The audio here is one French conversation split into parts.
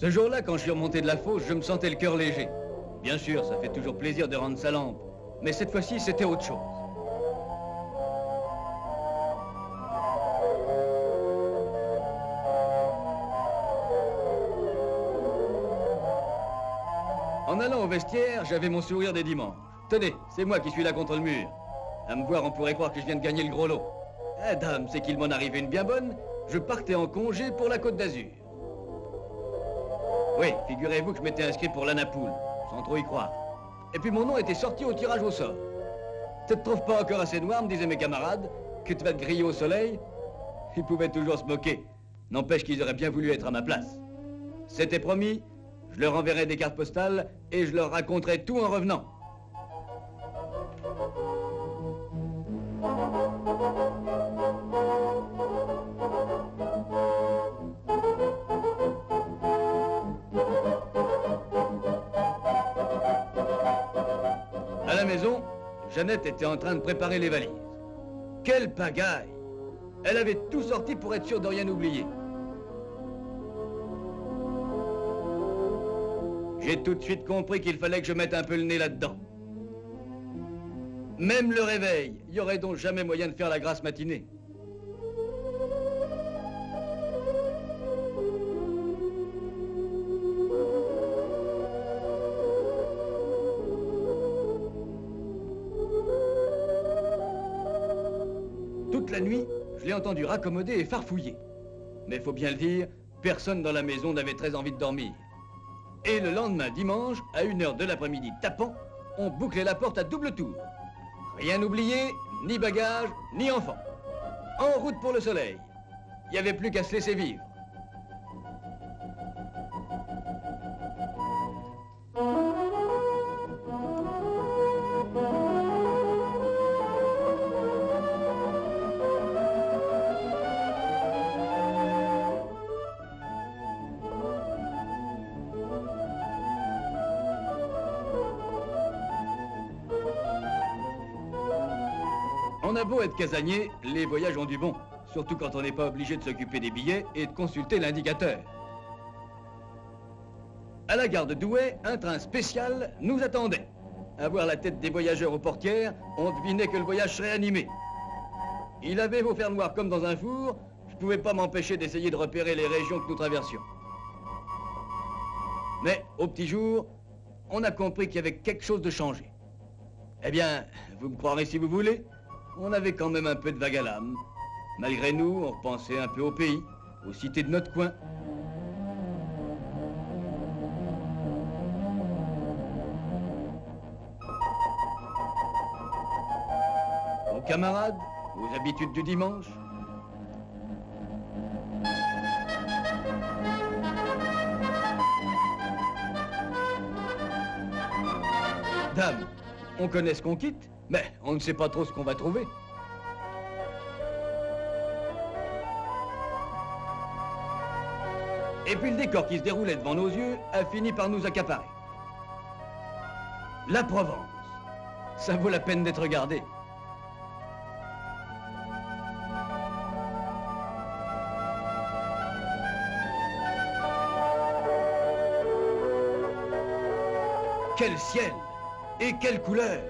Ce jour-là, quand je suis remonté de la fosse, je me sentais le cœur léger. Bien sûr, ça fait toujours plaisir de rendre sa lampe, mais cette fois-ci, c'était autre chose. En allant au vestiaire, j'avais mon sourire des dimanches. Tenez, c'est moi qui suis là contre le mur. À me voir, on pourrait croire que je viens de gagner le gros lot. Eh dame, c'est qu'il m'en arrivait une bien bonne. Je partais en congé pour la Côte d'Azur. Oui, figurez-vous que je m'étais inscrit pour l'Anapoule, sans trop y croire. Et puis mon nom était sorti au tirage au sort. Tu te trouves pas encore assez noir, me disaient mes camarades, que tu vas te griller au soleil? Ils pouvaient toujours se moquer. N'empêche qu'ils auraient bien voulu être à ma place. C'était promis, je leur enverrai des cartes postales et je leur raconterai tout en revenant. À la maison, Jeannette était en train de préparer les valises. Quelle pagaille! Elle avait tout sorti pour être sûre de rien oublier. J'ai tout de suite compris qu'il fallait que je mette un peu le nez là-dedans. Même le réveil, il n'y aurait donc jamais moyen de faire la grasse matinée. Toute la nuit, je l'ai entendu raccommoder et farfouiller. Mais faut bien le dire, personne dans la maison n'avait très envie de dormir. Et le lendemain dimanche, à 1h de l'après-midi tapant, on bouclait la porte à double tour. Rien oublié, ni bagages, ni enfants. En route pour le soleil. Il n'y avait plus qu'à se laisser vivre. On a beau être casanier, les voyages ont du bon. Surtout quand on n'est pas obligé de s'occuper des billets et de consulter l'indicateur. À la gare de Douai, un train spécial nous attendait. À voir la tête des voyageurs aux portières, on devinait que le voyage serait animé. Il avait beau faire noir comme dans un four, je ne pouvais pas m'empêcher d'essayer de repérer les régions que nous traversions. Mais au petit jour, on a compris qu'il y avait quelque chose de changé. Eh bien, vous me croirez si vous voulez, on avait quand même un peu de vague à l'âme. Malgré nous, on repensait un peu au pays, aux cités de notre coin. Aux camarades, aux habitudes du dimanche. Dame, on connaît ce qu'on quitte, mais on ne sait pas trop ce qu'on va trouver. Et puis le décor qui se déroulait devant nos yeux a fini par nous accaparer. La Provence, ça vaut la peine d'être regardé. Quel ciel et quelle couleur!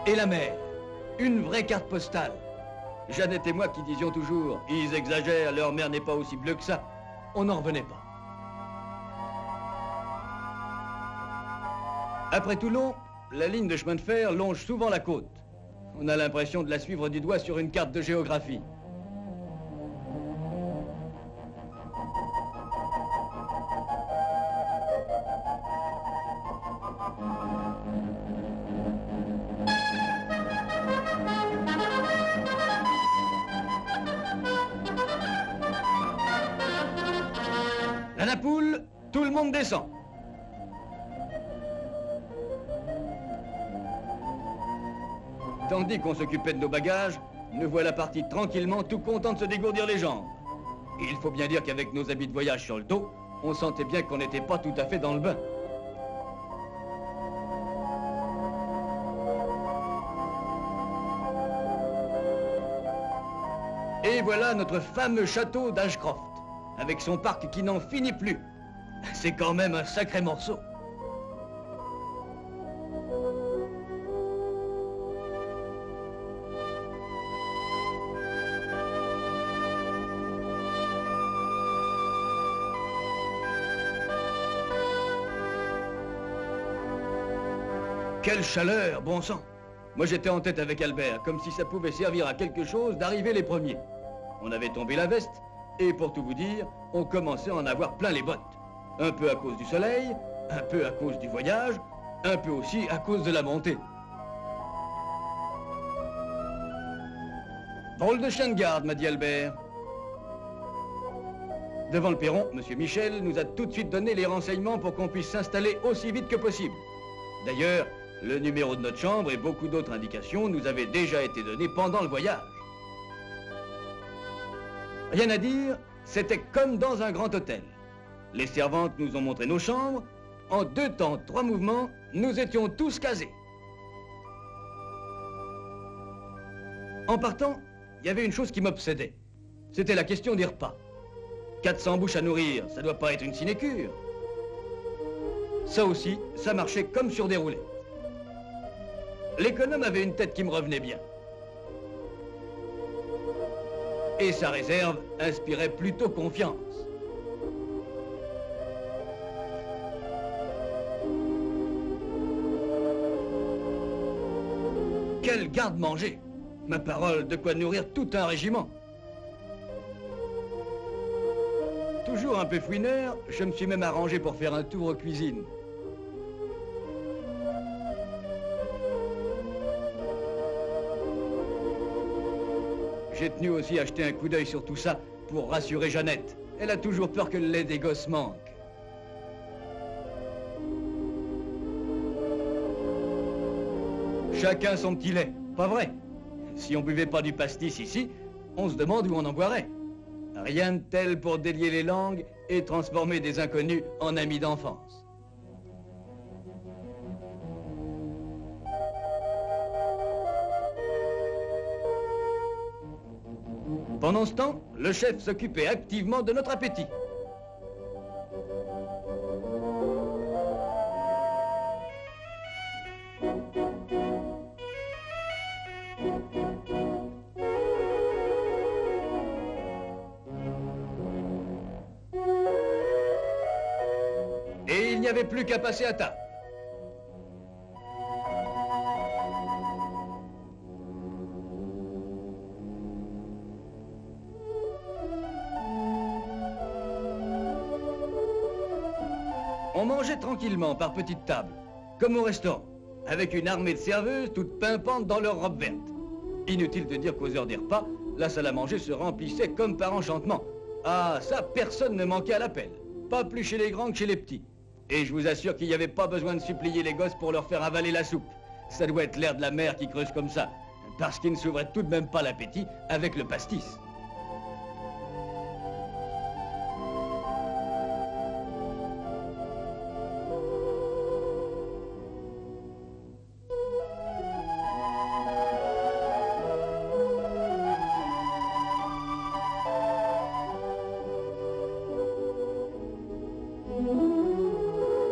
Et la mer, une vraie carte postale. Jeannette et moi qui disions toujours, ils exagèrent, leur mer n'est pas aussi bleue que ça. On n'en revenait pas. Après Toulon, la ligne de chemin de fer longe souvent la côte. On a l'impression de la suivre du doigt sur une carte de géographie. La Napoule, tout le monde descend. Tandis qu'on s'occupait de nos bagages, nous voilà partis tranquillement, tout contents de se dégourdir les jambes. Et il faut bien dire qu'avec nos habits de voyage sur le dos, on sentait bien qu'on n'était pas tout à fait dans le bain. Et voilà notre fameux château d'Ashcroft, avec son parc qui n'en finit plus. C'est quand même un sacré morceau. Quelle chaleur, bon sang! Moi j'étais en tête avec Albert, comme si ça pouvait servir à quelque chose d'arriver les premiers. On avait tombé la veste, et pour tout vous dire, on commençait à en avoir plein les bottes. Un peu à cause du soleil, un peu à cause du voyage, un peu aussi à cause de la montée. Drôle de chien de garde, m'a dit Albert. Devant le perron, M. Michel nous a tout de suite donné les renseignements pour qu'on puisse s'installer aussi vite que possible. D'ailleurs, le numéro de notre chambre et beaucoup d'autres indications nous avaient déjà été donnés pendant le voyage. Rien à dire, c'était comme dans un grand hôtel. Les servantes nous ont montré nos chambres. En 2 temps, 3 mouvements, nous étions tous casés. En partant, il y avait une chose qui m'obsédait. C'était la question des repas. 400 bouches à nourrir, ça doit pas être une sinécure. Ça aussi, ça marchait comme sur des roulettes. L'économe avait une tête qui me revenait bien. Et sa réserve inspirait plutôt confiance. Quel garde-manger! Ma parole, de quoi nourrir tout un régiment. Toujours un peu fouineur, je me suis même arrangé pour faire un tour aux cuisines. J'ai tenu aussi à jeter un coup d'œil sur tout ça pour rassurer Jeannette. Elle a toujours peur que le lait des gosses manque. Chacun son petit lait, pas vrai? Si on buvait pas du pastis ici, on se demande où on en boirait. Rien de tel pour délier les langues et transformer des inconnus en amis d'enfance. Pendant ce temps, le chef s'occupait activement de notre appétit. Et il n'y avait plus qu'à passer à table. On mangeait tranquillement par petites tables, comme au restaurant, avec une armée de serveuses toutes pimpantes dans leurs robes vertes. Inutile de dire qu'aux heures des repas, la salle à manger se remplissait comme par enchantement. Ah, ça, personne ne manquait à l'appel. Pas plus chez les grands que chez les petits. Et je vous assure qu'il n'y avait pas besoin de supplier les gosses pour leur faire avaler la soupe. Ça doit être l'air de la mer qui creuse comme ça, parce qu'ils ne s'ouvraient tout de même pas l'appétit avec le pastis.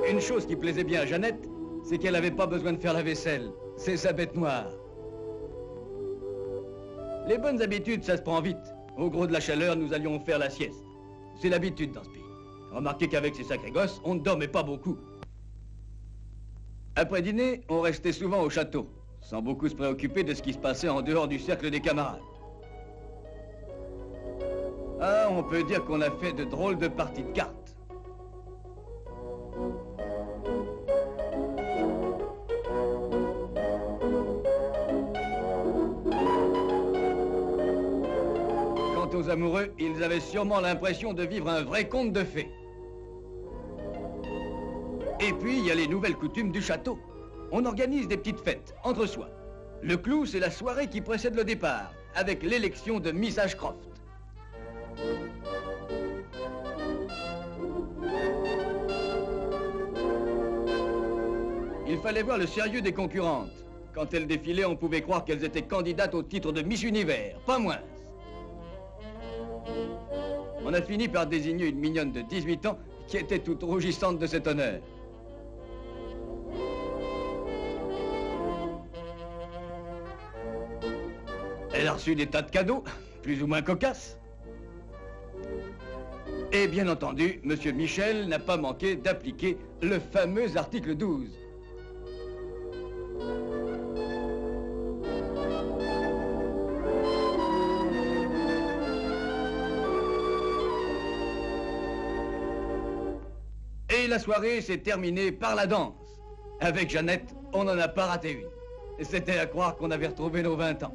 Une chose qui plaisait bien à Jeannette, c'est qu'elle n'avait pas besoin de faire la vaisselle. C'est sa bête noire. Les bonnes habitudes, ça se prend vite. Au gros de la chaleur, nous allions faire la sieste. C'est l'habitude dans ce pays. Remarquez qu'avec ces sacrés gosses, on ne dormait pas beaucoup. Après dîner, on restait souvent au château, sans beaucoup se préoccuper de ce qui se passait en dehors du cercle des camarades. Ah, on peut dire qu'on a fait de drôles de parties de cartes. Quant aux amoureux, ils avaient sûrement l'impression de vivre un vrai conte de fées. Et puis, il y a les nouvelles coutumes du château. On organise des petites fêtes, entre soi. Le clou, c'est la soirée qui précède le départ, avec l'élection de Miss Ashcroft. Il fallait voir le sérieux des concurrentes. Quand elles défilaient, on pouvait croire qu'elles étaient candidates au titre de Miss Univers, pas moins. On a fini par désigner une mignonne de 18 ans qui était toute rougissante de cet honneur. Elle a reçu des tas de cadeaux, plus ou moins cocasses. Et bien entendu, Monsieur Michel n'a pas manqué d'appliquer le fameux article 12. Et la soirée s'est terminée par la danse. Avec Jeannette, on n'en a pas raté une. C'était à croire qu'on avait retrouvé nos 20 ans.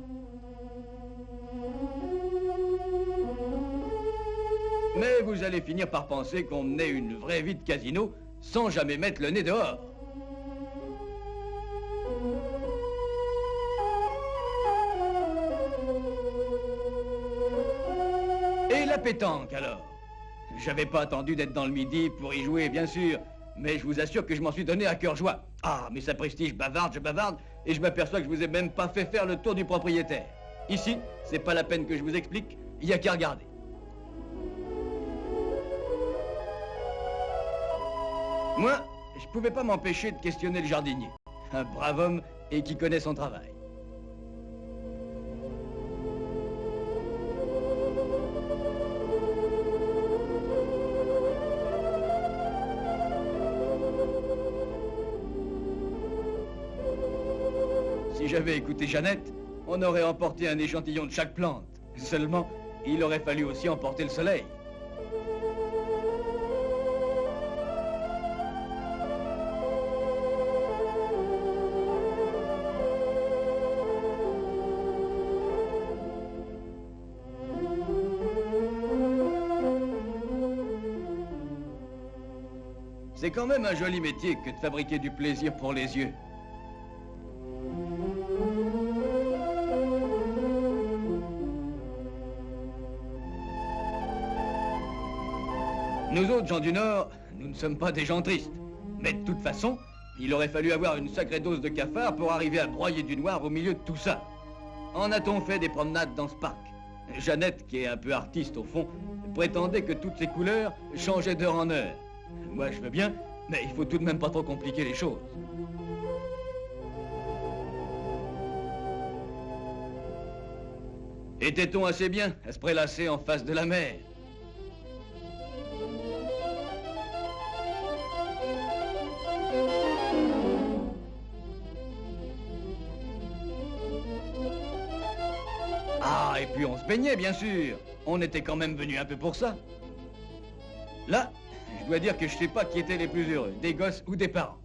Mais vous allez finir par penser qu'on menait une vraie vie de casino sans jamais mettre le nez dehors. Et la pétanque, alors? J'avais pas attendu d'être dans le midi pour y jouer, bien sûr, mais je vous assure que je m'en suis donné à cœur joie. Ah, mais ça prestige, je bavarde, et je m'aperçois que je vous ai même pas fait faire le tour du propriétaire. Ici, c'est pas la peine que je vous explique, il y a qu'à regarder. Moi, je pouvais pas m'empêcher de questionner le jardinier. Un brave homme et qui connaît son travail. Si j'avais écouté Jeannette, on aurait emporté un échantillon de chaque plante. Seulement, il aurait fallu aussi emporter le soleil. C'est quand même un joli métier que de fabriquer du plaisir pour les yeux. Nous autres, gens du Nord, nous ne sommes pas des gens tristes. Mais de toute façon, il aurait fallu avoir une sacrée dose de cafard pour arriver à broyer du noir au milieu de tout ça. En a-t-on fait des promenades dans ce parc? Jeannette, qui est un peu artiste au fond, prétendait que toutes ces couleurs changeaient d'heure en heure. Moi, je veux bien, mais il faut tout de même pas trop compliquer les choses. Était-on assez bien à se prélasser en face de la mer? Ah, et puis on se baignait, bien sûr. On était quand même venus un peu pour ça. Là, je dois dire que je sais pas qui étaient les plus heureux, des gosses ou des parents.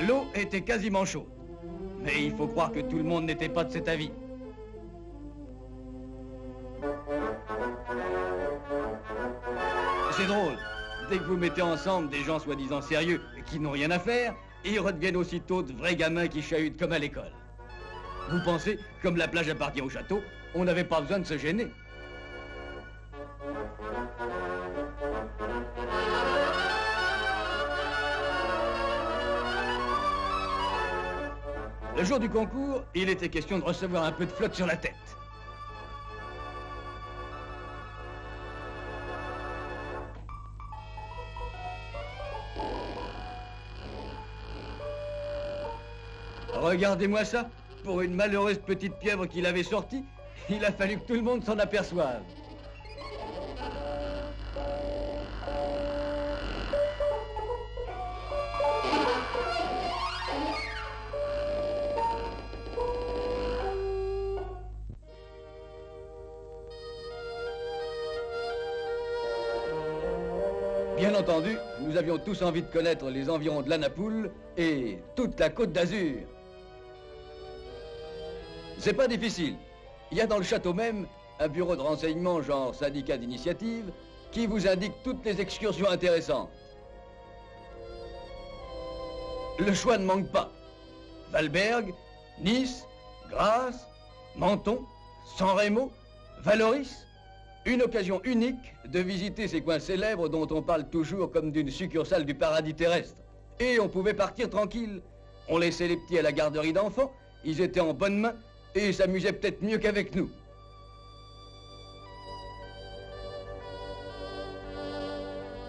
L'eau était quasiment chaude. Mais il faut croire que tout le monde n'était pas de cet avis. C'est drôle. Dès que vous mettez ensemble des gens soi-disant sérieux qui n'ont rien à faire, ils redeviennent aussitôt de vrais gamins qui chahutent comme à l'école. Vous pensez, comme la plage appartient au château, on n'avait pas besoin de se gêner. Le jour du concours, il était question de recevoir un peu de flotte sur la tête. Regardez-moi ça. Pour une malheureuse petite pieuvre qu'il avait sortie, il a fallu que tout le monde s'en aperçoive. Bien entendu, nous avions tous envie de connaître les environs de la Napoule et toute la Côte d'Azur. C'est pas difficile. Il y a dans le château même un bureau de renseignement genre syndicat d'initiative qui vous indique toutes les excursions intéressantes. Le choix ne manque pas. Valberg, Nice, Grasse, Menton, San Remo, Valoris. Une occasion unique de visiter ces coins célèbres dont on parle toujours comme d'une succursale du paradis terrestre. Et on pouvait partir tranquille. On laissait les petits à la garderie d'enfants Ils étaient en bonne main et s'amusaient peut-être mieux qu'avec nous.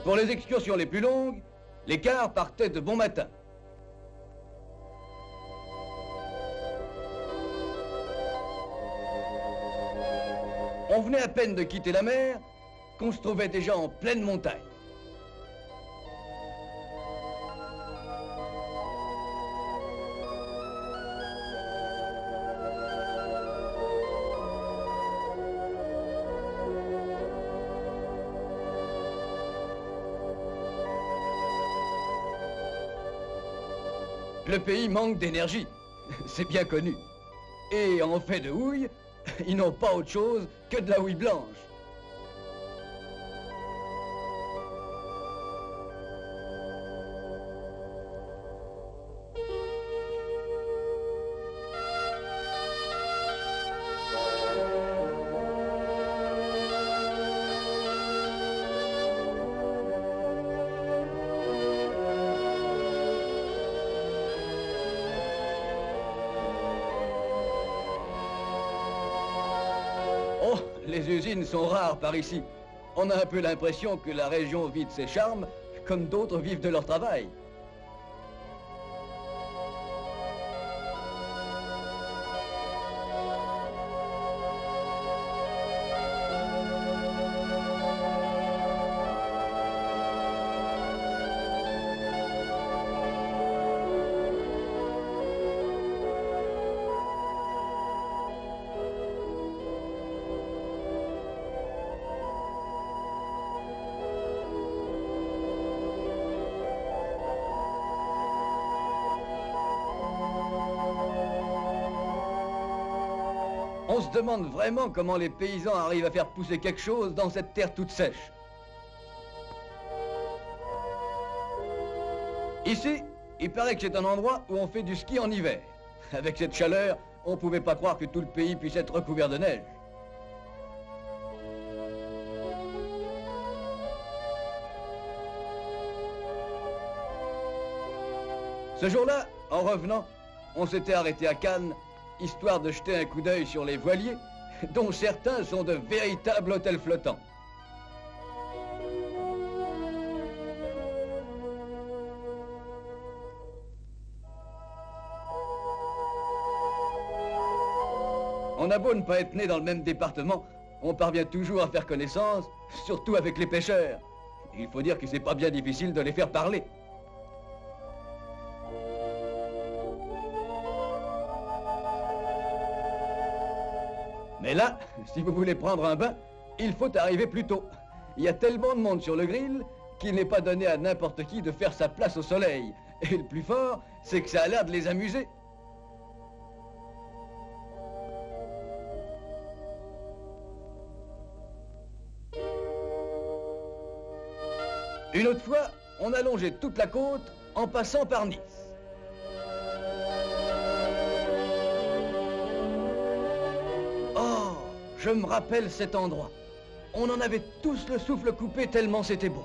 Pour les excursions les plus longues, les cars partaient de bon matin. On venait à peine de quitter la mer qu'on se trouvait déjà en pleine montagne. Le pays manque d'énergie, c'est bien connu. Et en fait de houille, ils n'ont pas autre chose que de la houille blanche. Oh, les usines sont rares par ici. On a un peu l'impression que la région vit de ses charmes, comme d'autres vivent de leur travail. On se demande vraiment comment les paysans arrivent à faire pousser quelque chose dans cette terre toute sèche. Ici, il paraît que c'est un endroit où on fait du ski en hiver. Avec cette chaleur, on ne pouvait pas croire que tout le pays puisse être recouvert de neige. Ce jour-là, en revenant, on s'était arrêté à Cannes, histoire de jeter un coup d'œil sur les voiliers, dont certains sont de véritables hôtels flottants. On a beau ne pas être né dans le même département, on parvient toujours à faire connaissance, surtout avec les pêcheurs. Il faut dire que c'est pas bien difficile de les faire parler. Mais là, si vous voulez prendre un bain, il faut arriver plus tôt. Il y a tellement de monde sur le grill qu'il n'est pas donné à n'importe qui de faire sa place au soleil. Et le plus fort, c'est que ça a l'air de les amuser. Une autre fois, on a longé toute la côte en passant par Nice. Oh, je me rappelle cet endroit. On en avait tous le souffle coupé tellement c'était beau.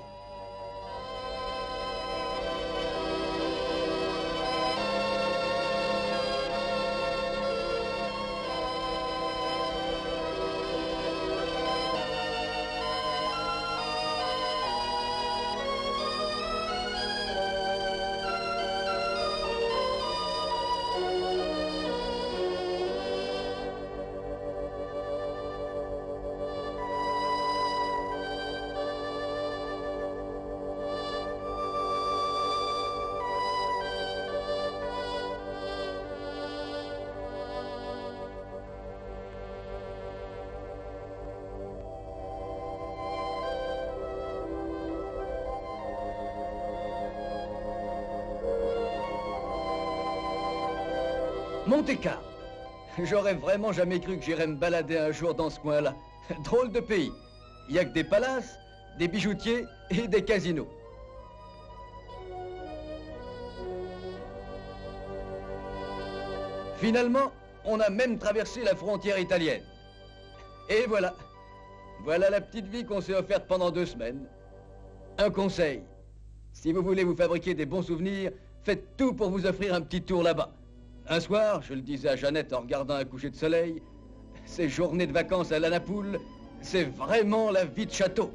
Monte-Carlo. J'aurais vraiment jamais cru que j'irais me balader un jour dans ce coin-là. Drôle de pays. Il n'y a que des palaces, des bijoutiers et des casinos. Finalement, on a même traversé la frontière italienne. Et voilà. Voilà la petite vie qu'on s'est offerte pendant 2 semaines. Un conseil. Si vous voulez vous fabriquer des bons souvenirs, faites tout pour vous offrir un petit tour là-bas. Un soir, je le disais à Jeannette en regardant un coucher de soleil, ces journées de vacances à la Napoule, c'est vraiment la vie de château.